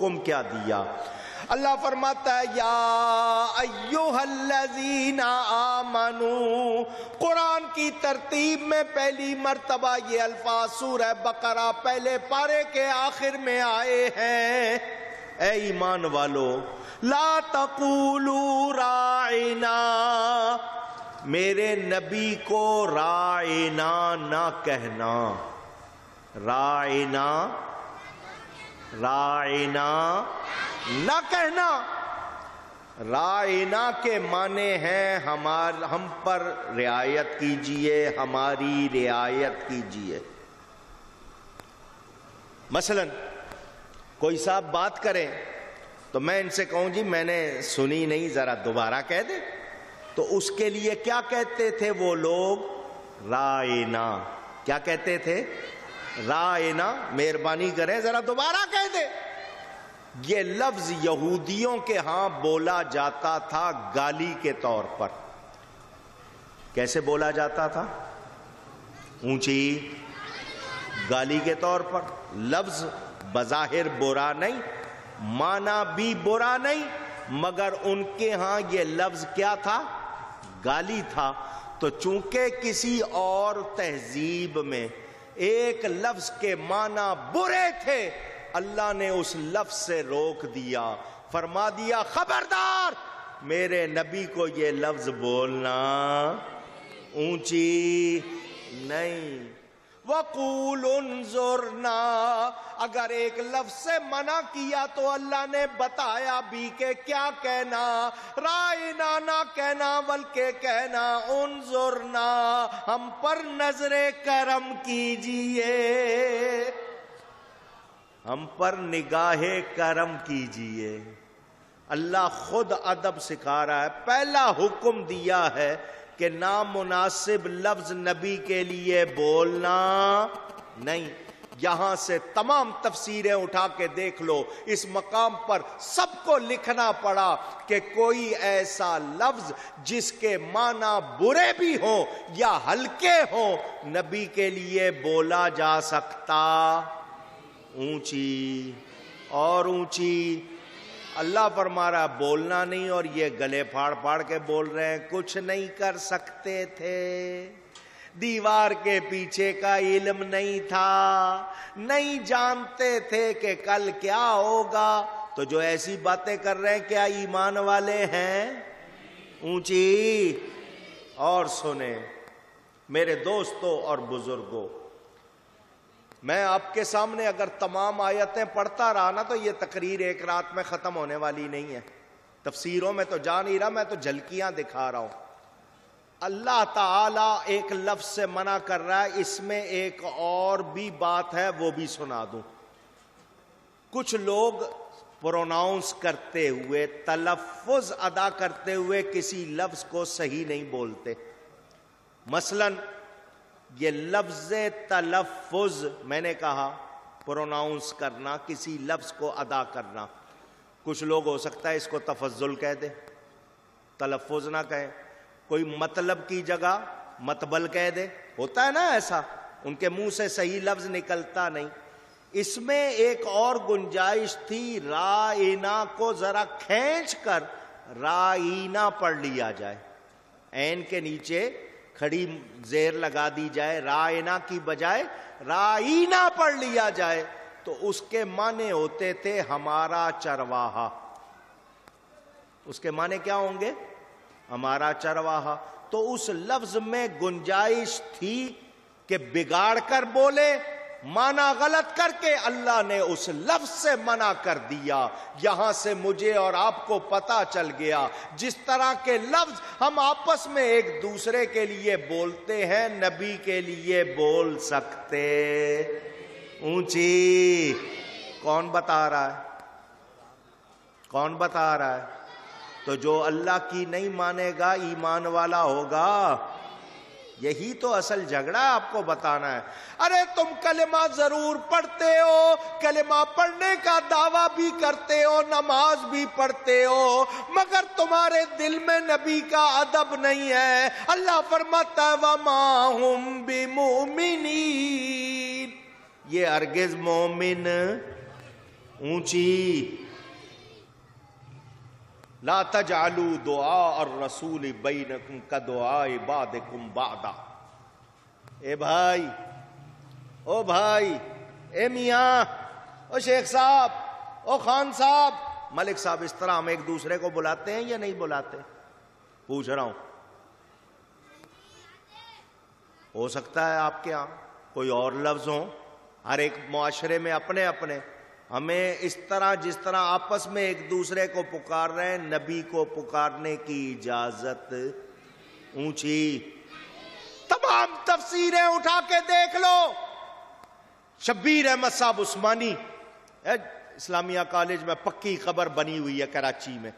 حکم کیا دیا؟ اللہ فرماتا ہے یا ایھا الذین آمنو، قرآن کی ترتیب میں پہلی مرتبہ یہ الفاظ سورہ بقرہ پہلے پارے کے آخر میں آئے ہیں۔ اے ایمان والو، لا تقولوا راعنا، میرے نبی کو راعنا نہ کہنا، راعنا راعنا نہ کہنا۔ راعنا کے معنی ہیں ہم پر رعایت کیجئے، ہماری رعایت کیجئے۔ مثلا کوئی صاحب بات کریں تو میں ان سے کہوں جی میں نے سنی نہیں، ذرا دوبارہ کہہ دیں، تو اس کے لیے کیا کہتے تھے وہ لوگ؟ راعنا۔ کیا کہتے تھے؟ راعنا، مہربانی کریں ذرا دوبارہ کہہ دیں۔ یہ لفظ یہودیوں کے ہاں بولا جاتا تھا گالی کے طور پر۔ کیسے بولا جاتا تھا؟ اونچی گالی کے طور پر۔ لفظ بظاہر برا نہیں، معنی بھی برا نہیں، مگر ان کے ہاں یہ لفظ کیا تھا؟ گالی تھا۔ تو چونکہ کسی اور تہذیب میں ایک لفظ کے معنی برے تھے، اللہ نے اس لفظ سے روک دیا، فرما دیا خبردار میرے نبی کو یہ لفظ بولنا اونچی نہیں۔ وَقُولُوا انظُرْنَا، اگر ایک لفظ سے منع کیا تو اللہ نے بتایا بھی کہ کیا کہنا، رائنا نہ کہنا بلکہ کہنا انظرنا، ہم پر نظر کرم کیجئے، ہم پر نگاہ کرم کیجئے۔ اللہ خود ادب سکھا رہا ہے، پہلا حکم دیا ہے کہ نامناسب لفظ نبی کے لیے بولنا نہیں۔ یہاں سے تمام تفسیریں اٹھا کے دیکھ لو، اس مقام پر سب کو لکھنا پڑا کہ کوئی ایسا لفظ جس کے معنی برے بھی ہوں یا ہلکے ہوں نبی کے لیے بولا جا سکتا۔ اونچی اور اونچی، اللہ فرما رہا بولنا نہیں، اور یہ گلے پھاڑ پھاڑ کے بول رہے ہیں کچھ نہیں کر سکتے تھے، دیوار کے پیچھے کا علم نہیں تھا، نہیں جانتے تھے کہ کل کیا ہوگا۔ تو جو ایسی باتیں کر رہے ہیں کیا ایمان والے ہیں؟ اونچی اور سنیں میرے دوستوں اور بزرگوں، میں آپ کے سامنے اگر تمام آیتیں پڑھتا رہا نا تو یہ تقریر ایک رات میں ختم ہونے والی نہیں ہے۔ تفسیروں میں تو جا نہیں رہا، میں تو جھلکیاں دکھا رہا ہوں۔ اللہ تعالیٰ ایک لفظ سے منع کر رہا ہے، اس میں ایک اور بھی بات ہے وہ بھی سنا دوں۔ کچھ لوگ پروناؤنس کرتے ہوئے، تلفظ ادا کرتے ہوئے کسی لفظ کو صحیح نہیں بولتے۔ مثلاً یہ لفظ تلفظ میں نے کہا، پروناؤنس کرنا، کسی لفظ کو ادا کرنا، کچھ لوگ ہو سکتا ہے اس کو تفضل کہہ دے، تلفظ نہ کہیں، کوئی مطلب کی جگہ مطبل کہہ دے، ہوتا ہے نا ایسا، ان کے منہ سے صحیح لفظ نکلتا نہیں۔ اس میں ایک اور گنجائش تھی، رائنا کو ذرا کھینچ کر رائنا پڑھ لیا جائے، عین کے نیچے کھڑی زیر لگا دی جائے، رائنا کی بجائے رائنا پڑھ لیا جائے، تو اس کے معنی ہوتے تھے ہمارا چرواہا۔ اس کے معنی کیا ہوں گے؟ ہمارا چرواہا۔ تو اس لفظ میں گنجائش تھی کہ بگاڑ کر بولے، معنی غلط کر کے، اللہ نے اس لفظ سے منع کر دیا۔ یہاں سے مجھے اور آپ کو پتا چل گیا جس طرح کے لفظ ہم آپس میں ایک دوسرے کے لیے بولتے ہیں، نبی کے لیے بول سکتے۔ اونچی کون بتا رہا ہے؟ کون بتا رہا ہے؟ تو جو اللہ کی نہیں مانے گا ایمان والا ہوگا۔ یہی تو اصل جھگڑا آپ کو بتانا ہے۔ ارے تم کلمہ ضرور پڑھتے ہو، کلمہ پڑھنے کا دعویٰ بھی کرتے ہو، نماز بھی پڑھتے ہو، مگر تمہارے دل میں نبی کا ادب نہیں ہے۔ اللہ فرماتا ہے وَمَا هُمْ بِمُؤْمِنِينَ، یہ ہرگز مومن اونچی. لا تجعلوا دعاء الرسول بینکم کدعاء بعضکم بعضا. اے بھائی، او بھائی، اے میاں، او شیخ صاحب، او خان صاحب، ملک صاحب، اس طرح ہم ایک دوسرے کو بلاتے ہیں یا نہیں بلاتے؟ پوچھ رہا ہوں. ہو سکتا ہے آپ کے ہاں کوئی اور لفظ ہوں، ہر ایک معاشرے میں اپنے اپنے. ہمیں اس طرح جس طرح آپس میں ایک دوسرے کو پکار رہے ہیں، نبی کو پکارنے کی اجازت. اونچی. تمام تفسیریں اٹھا کے دیکھ لو. شبیر احمد صاحب عثمانی، اسلامیہ کالج میں پکی خبر بنی ہوئی ہے کراچی میں،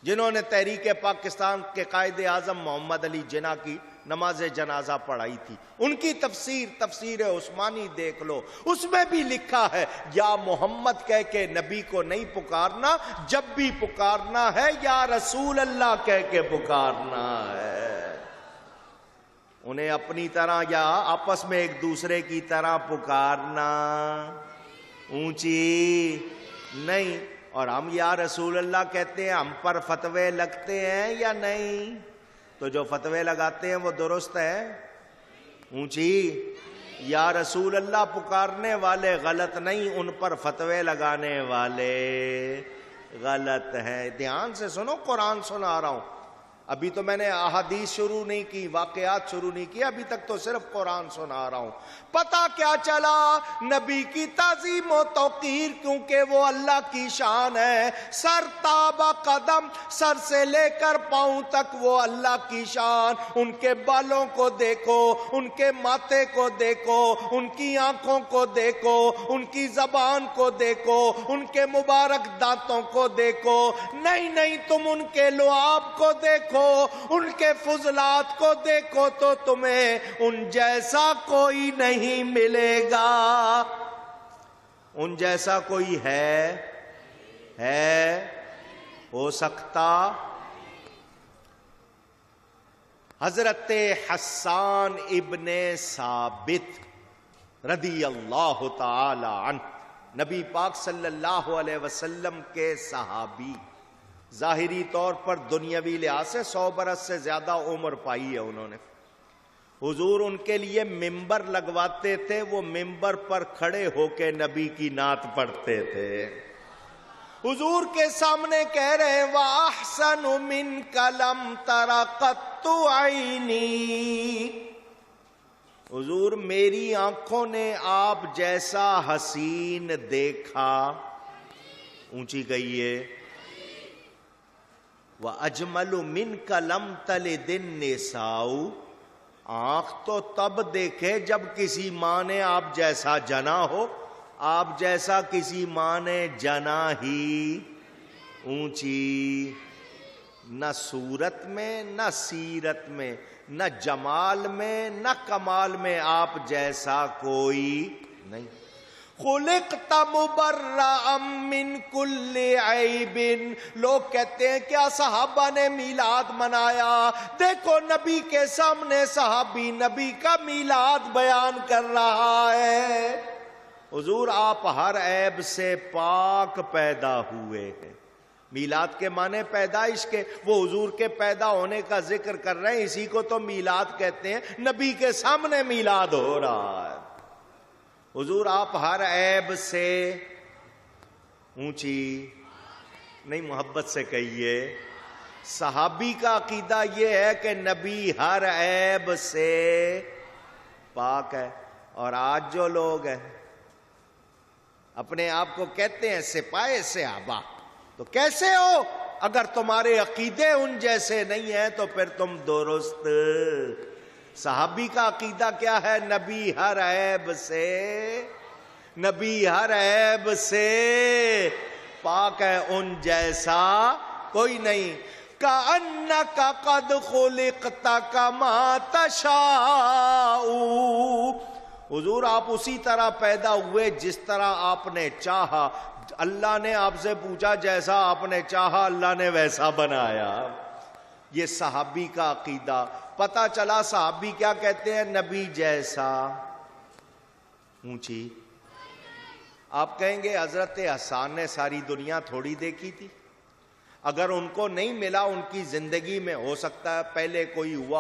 جنہوں نے تحریک پاکستان کے قائد اعظم محمد علی جناح کی نماز جنازہ پڑھائی تھی. ان کی تفسیر عثمانی دیکھ لو. اس میں بھی لکھا ہے یا محمد کہہ کے نبی کو نہیں پکارنا، جب بھی پکارنا ہے یا رسول اللہ کہہ کے پکارنا ہے. انہیں اپنی طرح یا آپس میں ایک دوسرے کی طرح پکارنا. اونچی نہیں. اور ہم یا رسول اللہ کہتے ہیں، ہم پر فتوے لگتے ہیں یا نہیں؟ تو جو فتوے لگاتے ہیں وہ درست ہے؟ اونچی. یا رسول اللہ پکارنے والے غلط نہیں، ان پر فتوے لگانے والے غلط ہیں. دھیان سے سنو، قرآن سنا رہا ہوں. ابھی تو میں نے احادیث شروع نہیں کی، واقعات شروع نہیں کی، ابھی تک تو صرف قرآن سنا رہا ہوں. پتہ کیا چلا؟ نبی کی تعظیم و توقیر، کیونکہ وہ اللہ کی شان ہے. سر تابا قدم، سر سے لے کر پاؤں تک وہ اللہ کی شان. ان کے بالوں کو دیکھو، ان کے ماتھے کو دیکھو، ان کی آنکھوں کو دیکھو، ان کی زبان کو دیکھو، ان کے مبارک دانتوں کو دیکھو. نہیں، تم ان کے لعاب کو دیکھو، ان کے فضلات کو دیکھو، تو تمہیں ان جیسا کوئی نہیں ملے گا. ان جیسا کوئی ہے ہو سکتا؟ حضرت حسان ابن ثابت رضی اللہ تعالی عنہ، نبی پاک صلی اللہ علیہ وسلم کے صحابی، ظاہری طور پر دنیاوی لحاظ سے 100 برس سے زیادہ عمر پائی ہے انہوں نے. حضور ان کے لیے ممبر لگواتے تھے، وہ ممبر پر کھڑے ہو کے نبی کی نعت پڑھتے تھے. حضور کے سامنے کہہ رہے ہیں وَأَحْسَنُ مِنْكَ لَمْ تَرَ قَطُّ عَيْنِي. حضور میری آنکھوں نے آپ جیسا حسین دیکھا. اونچی کہیے. وَأَجْمَلُ مِنْكَ لَمْ تَلِدِ النِّسَاءُ. آنکھ تو تب دیکھے جب کسی ماں نے آپ جیسا جنا ہو. آپ جیسا کسی ماں نے جنا ہی. اونچی. نہ صورت میں، نہ سیرت میں، نہ جمال میں، نہ کمال میں آپ جیسا کوئی نہیں. خلقت مبرأ من کل عیب. لوگ کہتے ہیں کیا صحابہ نے میلاد منایا؟ دیکھو نبی کے سامنے صحابی نبی کا میلاد بیان کر رہا ہے. حضور آپ ہر عیب سے پاک پیدا ہوئے ہیں. میلاد کے معنی پیدائش کے، وہ حضور کے پیدا ہونے کا ذکر کر رہے ہیں، اسی کو تو میلاد کہتے ہیں. نبی کے سامنے میلاد ہو رہا ہے. حضور آپ ہر عیب سے، اونچی نہیں محبت سے کہیے. صحابی کا عقیدہ یہ ہے کہ نبی ہر عیب سے پاک ہے. اور آج جو لوگ ہیں اپنے آپ کو کہتے ہیں سپاہ صحابہ، تو کیسے ہو؟ اگر تمہارے عقیدے ان جیسے نہیں ہیں تو پھر تم درست. صحابی کا عقیدہ کیا ہے؟ نبی ہر عیب سے، نبی ہر عیب سے پاک ہے، ان جیسا کوئی نہیں. کأنک قد خلقت کما تشاء. حضور آپ اسی طرح پیدا ہوئے جس طرح آپ نے چاہا. اللہ نے آپ سے پوچھا، جیسا آپ نے چاہا اللہ نے ویسا بنایا. یہ صحابی کا عقیدہ. پتہ چلا صحابی کیا کہتے ہیں؟ نبی جیسا. اونچی. آپ کہیں گے حضرت حسان نے ساری دنیا تھوڑی دیکھی تھی؟ اگر ان کو نہیں ملا ان کی زندگی میں، ہو سکتا ہے پہلے کوئی ہوا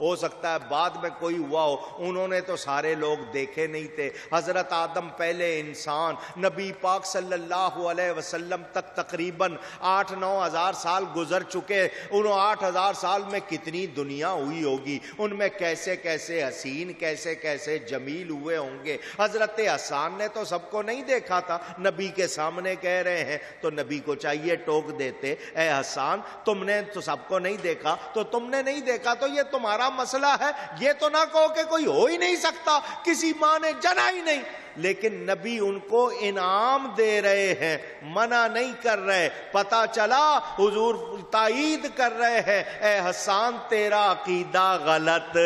ہو سکتا ہے بعد میں کوئی ہوا ہو، انہوں نے تو سارے لوگ دیکھے نہیں تھے۔ حضرت آدم پہلے انسان، نبی پاک صلی اللہ علیہ وسلم تک تقریباً 8-9 ہزار سال گزر چکے، انہوں 8 ہزار سال میں کتنی دنیا ہوئی ہوگی، ان میں کیسے کیسے حسین، کیسے کیسے جمیل ہوئے ہوں گے۔ حضرت حسان نے تو سب کو نہیں دیکھا تھا، نبی کے سامنے کہہ رہے ہیں تو نبی کو چاہیے ٹوک دیتے، اے حسان تم نے تو سب کو نہیں دیکھا، تو تم نے نہیں دیکھا تو یہ تمہارا مسئلہ ہے، یہ تو نہ کہو کہ کوئی ہو ہی نہیں سکتا، کسی ماں نے جنا ہی نہیں۔ لیکن نبی ان کو انعام دے رہے ہیں، منع نہیں کر رہے۔ پتہ چلا حضور تائید کر رہے ہیں، اے حسان تیرا عقیدہ غلط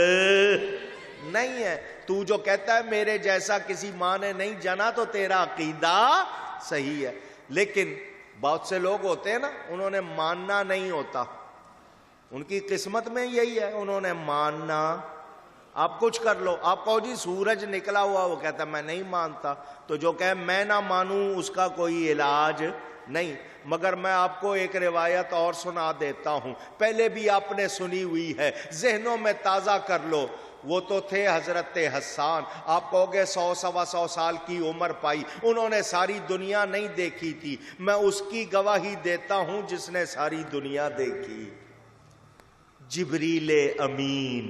نہیں ہے، تو جو کہتا ہے میرے جیسا کسی ماں نے نہیں جنا تو تیرا عقیدہ صحیح ہے۔ لیکن بہت سے لوگ ہوتے ہیں نا، انہوں نے ماننا نہیں ہوتا، ان کی قسمت میں یہی ہے، انہوں نے ماننا۔ آپ کچھ کر لو، آپ کہو جی سورج نکلا ہوا، وہ کہتا ہے میں نہیں مانتا، تو جو کہے میں نہ مانوں اس کا کوئی علاج نہیں۔ مگر میں آپ کو ایک روایت اور سنا دیتا ہوں، پہلے بھی آپ نے سنی ہوئی ہے، ذہنوں میں تازہ کر لو۔ وہ تو تھے حضرت حسان، آپ کہو گے 100-125 سال کی عمر پائی، انہوں نے ساری دنیا نہیں دیکھی تھی، میں اس کی گواہی دیتا ہوں جس نے ساری دنیا دیکھی، جبریل امین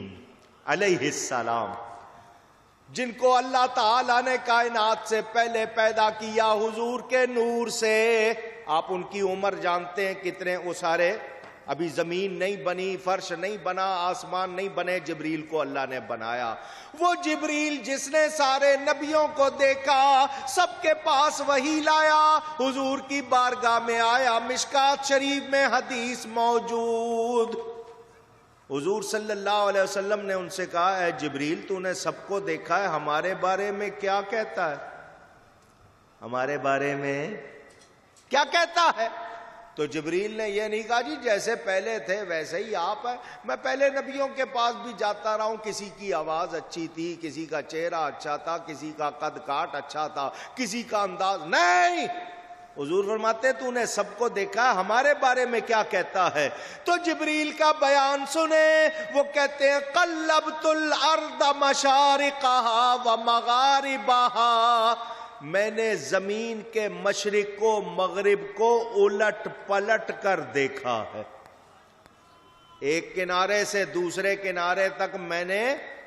علیہ السلام، جن کو اللہ تعالیٰ نے کائنات سے پہلے پیدا کیا حضور کے نور سے۔ آپ ان کی عمر جانتے ہیں کتنے؟ وہ سارے ابھی زمین نہیں بنی، فرش نہیں بنا، آسمان نہیں بنے، جبریل کو اللہ نے بنایا۔ وہ جبریل جس نے سارے نبیوں کو دیکھا، سب کے پاس وحی لایا، حضور کی بارگاہ میں آیا، مشکات شریف میں حدیث موجود، حضور صلی اللہ علیہ وسلم نے ان سے کہا اے جبریل تو نے سب کو دیکھا ہے، ہمارے بارے میں کیا کہتا ہے؟ ہمارے بارے میں کیا کہتا ہے؟ تو جبریل نے یہ نہیں کہا جی جیسے پہلے تھے ویسے ہی آپ ہیں، میں پہلے نبیوں کے پاس بھی جاتا رہا ہوں، کسی کی آواز اچھی تھی، کسی کا چہرہ اچھا تھا، کسی کا قد کاٹ اچھا تھا، کسی کا انداز نہیں۔ حضور فرماتے تو نے سب کو دیکھا، ہمارے بارے میں کیا کہتا ہے؟ تو جبریل کا بیان سنیں، وہ کہتے ہیں قلبت الارض مشارقہا ومغاربہا، میں نے زمین کے مشرق کو مغرب کو الٹ پلٹ کر دیکھا ہے، ایک کنارے سے دوسرے کنارے تک میں نے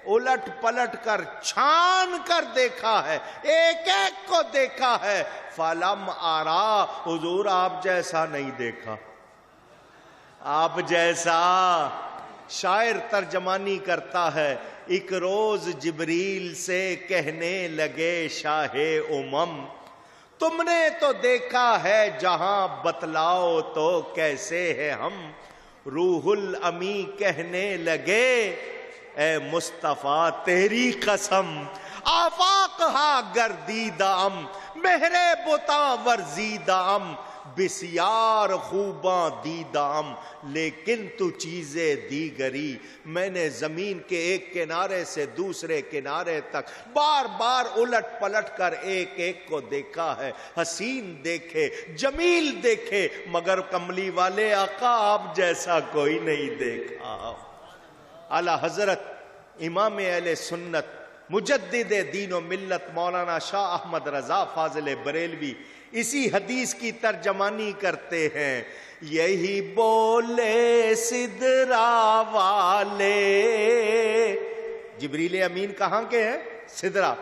الٹ پلٹ کر چھان کر دیکھا ہے، ایک ایک کو دیکھا ہے۔ فلم آرا، حضور آپ جیسا نہیں دیکھا، آپ جیسا۔ شاعر ترجمانی کرتا ہے، ایک روز جبریل سے کہنے لگے شاہ امم، تم نے تو دیکھا ہے جہاں، بتلاؤ تو کیسے ہے ہم؟ روح الامی کہنے لگے اے مصطفیٰ تیری قسم، آفاق ہا گردیدام، مہرے بتاں ورزیدام، بسیار خوباں دیدام، لیکن تو چیزیں دیگری، میں نے زمین کے ایک کنارے سے دوسرے کنارے تک بار بار الٹ پلٹ کر ایک ایک کو دیکھا ہے، حسین دیکھے، جمیل دیکھے، مگر کملی والے آقا آپ جیسا کوئی نہیں دیکھا۔ اعلی حضرت امام اہل سنت مجدد دین و ملت مولانا شاہ احمد رضا فاضل بریلوی اسی حدیث کی ترجمانی کرتے ہیں، یہی بولے سدرا والے، جبریل امین کہاں کے ہیں؟ سدرا،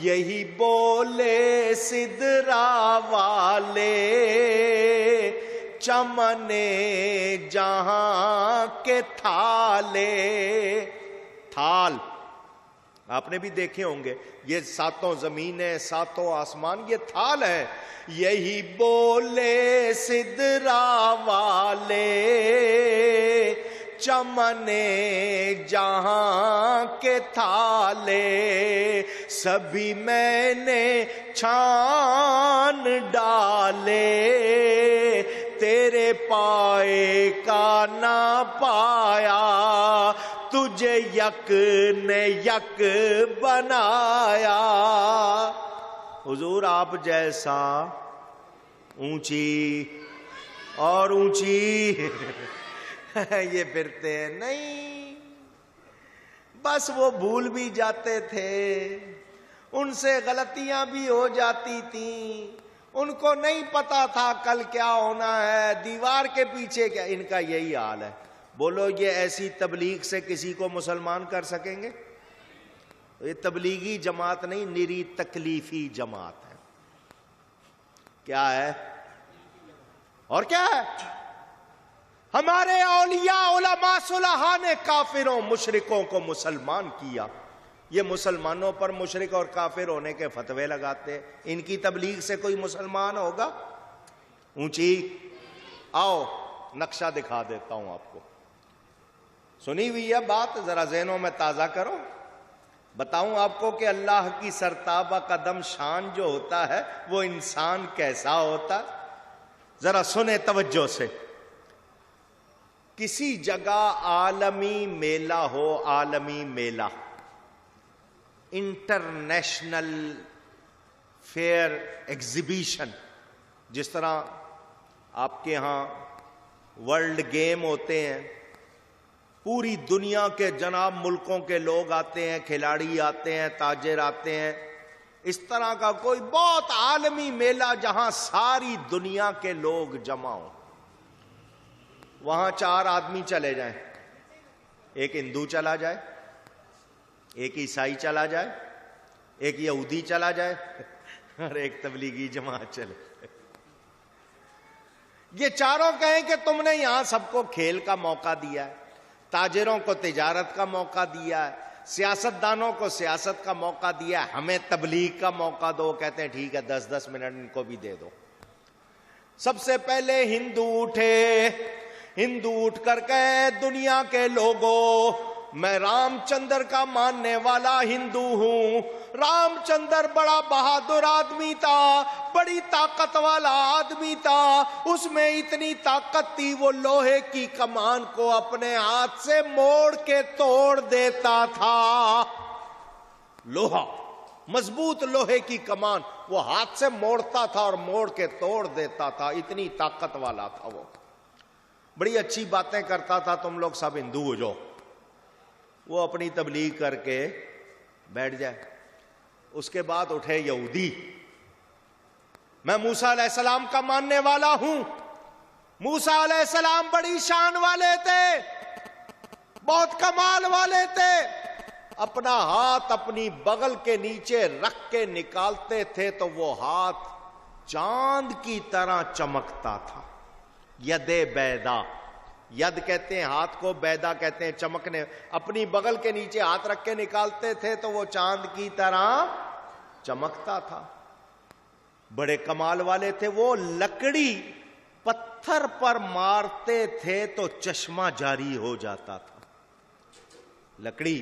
یہی بولے سدرا والے، چمنے جہاں کے تھالے، تھال آپ نے بھی دیکھے ہوں گے، یہ ساتوں زمینیں ساتوں آسمان یہ تھال ہے، یہی بولے سدرا والے، چمنے جہاں کے تھالے، سبھی میں نے چھان ڈالے، تیرے پائے کا نہ پایا، تجھے یک نے یک بنایا۔ حضور آپ جیسا اونچی اور اونچی یہ پھرتے ہیں نہیں، بس وہ بھول بھی جاتے تھے، ان سے غلطیاں بھی ہو جاتی تھیں، ان کو نہیں پتا تھا کل کیا ہونا ہے، دیوار کے پیچھے کیا۔ ان کا یہی حال ہے۔ بولو یہ ایسی تبلیغ سے کسی کو مسلمان کر سکیں گے؟ یہ تبلیغی جماعت نہیں، نری تکلیفی جماعت ہے۔ کیا ہے اور کیا ہے؟ ہمارے اولیاء علماء صلحاء نے کافروں مشرکوں کو مسلمان کیا، یہ مسلمانوں پر مشرک اور کافر ہونے کے فتوے لگاتے، ان کی تبلیغ سے کوئی مسلمان ہوگا؟ اونچی، آؤ نقشہ دکھا دیتا ہوں آپ کو، سنی ہوئی ہے بات، ذرا ذہنوں میں تازہ کرو، بتاؤں آپ کو کہ اللہ کی سرتابہ قدم شان جو ہوتا ہے وہ انسان کیسا ہوتا ہے؟ ذرا سنیں توجہ سے۔ کسی جگہ عالمی میلہ ہو، عالمی میلہ، انٹرنیشنل فیئر ایگزیبیشن، جس طرح آپ کے ہاں ورلڈ گیم ہوتے ہیں، پوری دنیا کے جناب ملکوں کے لوگ آتے ہیں، کھلاڑی آتے ہیں، تاجر آتے ہیں، اس طرح کا کوئی بہت عالمی میلہ جہاں ساری دنیا کے لوگ جمع ہوں، وہاں 4 آدمی چلے جائیں، ایک ہندو چلا جائے، ایک عیسائی چلا جائے، ایک یہودی چلا جائے اور ایک تبلیغی جماعت چلے، یہ چاروں کہیں کہ تم نے یہاں سب کو کھیل کا موقع دیا ہے، تاجروں کو تجارت کا موقع دیا ہے، سیاستدانوں کو سیاست کا موقع دیا ہے، ہمیں تبلیغ کا موقع دو۔ کہتے ہیں ٹھیک ہے 10-10 منٹ ان کو بھی دے دو۔ سب سے پہلے ہندو اٹھے، ہندو اٹھ کر کہے دنیا کے لوگوں میں رام چندر کا ماننے والا ہندو ہوں، رام چندر بڑا بہادر آدمی تھا، بڑی طاقت والا آدمی تھا، اس میں اتنی طاقت تھی وہ لوہے کی کمان کو اپنے ہاتھ سے موڑ کے توڑ دیتا تھا۔ لوہا، مضبوط لوہے کی کمان وہ ہاتھ سے موڑتا تھا اور موڑ کے توڑ دیتا تھا، اتنی طاقت والا تھا وہ، بڑی اچھی باتیں کرتا تھا، تم لوگ سب ہندو ہو جاؤ۔ وہ اپنی تبلیغ کر کے بیٹھ جائے۔ اس کے بعد اٹھے یہودی، میں موسیٰ علیہ السلام کا ماننے والا ہوں، موسیٰ علیہ السلام بڑی شان والے تھے، بہت کمال والے تھے، اپنا ہاتھ اپنی بغل کے نیچے رکھ کے نکالتے تھے تو وہ ہاتھ چاند کی طرح چمکتا تھا۔ ید بیدا، ید کہتے ہیں ہاتھ کو، بیدا کہتے ہیں چمکنے، اپنی بغل کے نیچے ہاتھ رکھ کے نکالتے تھے تو وہ چاند کی طرح چمکتا تھا، بڑے کمال والے تھے۔ وہ لکڑی پتھر پر مارتے تھے تو چشمہ جاری ہو جاتا تھا، لکڑی،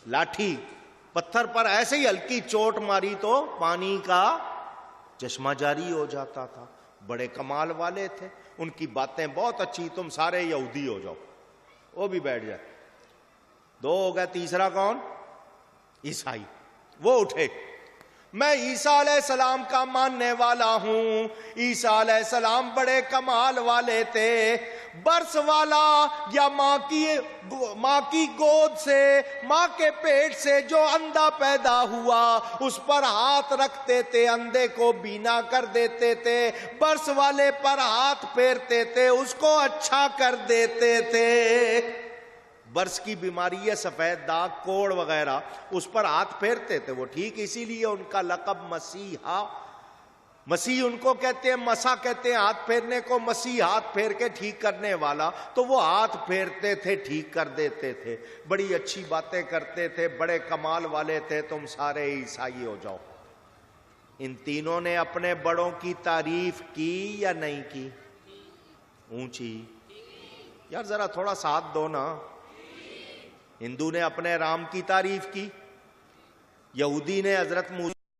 لاٹھی پتھر پر ایسے ہی ہلکی چوٹ ماری تو پانی کا چشمہ جاری ہو جاتا تھا، بڑے کمال والے تھے، ان کی باتیں بہت اچھی، تم سارے یہودی ہو جاؤ، وہ بھی بیٹھ جائے، 2 ہو گئے، تیسرا کون؟ عیسائی، وہ اٹھے، میں عیسیٰ علیہ السلام کا ماننے والا ہوں، عیسیٰ علیہ السلام بڑے کمال والے تھے، برس والا یا ماں کی گود سے، ماں کے پیٹ سے جو اندھا پیدا ہوا اس پر ہاتھ رکھتے تھے، اندھے کو بینا کر دیتے تھے، برس والے پر ہاتھ پھیرتے تھے، اس کو اچھا کر دیتے تھے۔ برس کی بیماری ہے، سفید داغ، کوڑ وغیرہ، اس پر ہاتھ پھیرتے تھے وہ، ٹھیک اسی لیے ان کا لقب مسیحا، مسیح ان کو کہتے ہیں، مسا کہتے ہیں ہاتھ پھیرنے کو، مسیح ہاتھ پھیر کے ٹھیک کرنے والا، تو وہ ہاتھ پھیرتے تھے، ٹھیک کر دیتے تھے، بڑی اچھی باتیں کرتے تھے، بڑے کمال والے تھے، تم سارے عیسائی ہو جاؤ۔ ان تینوں نے اپنے بڑوں کی تعریف کی یا نہیں کی؟ اونچی، یار ذرا تھوڑا ساتھ دو نا۔ ہندو نے اپنے رام کی تعریف کی، یہودی نے حضرت موسیٰ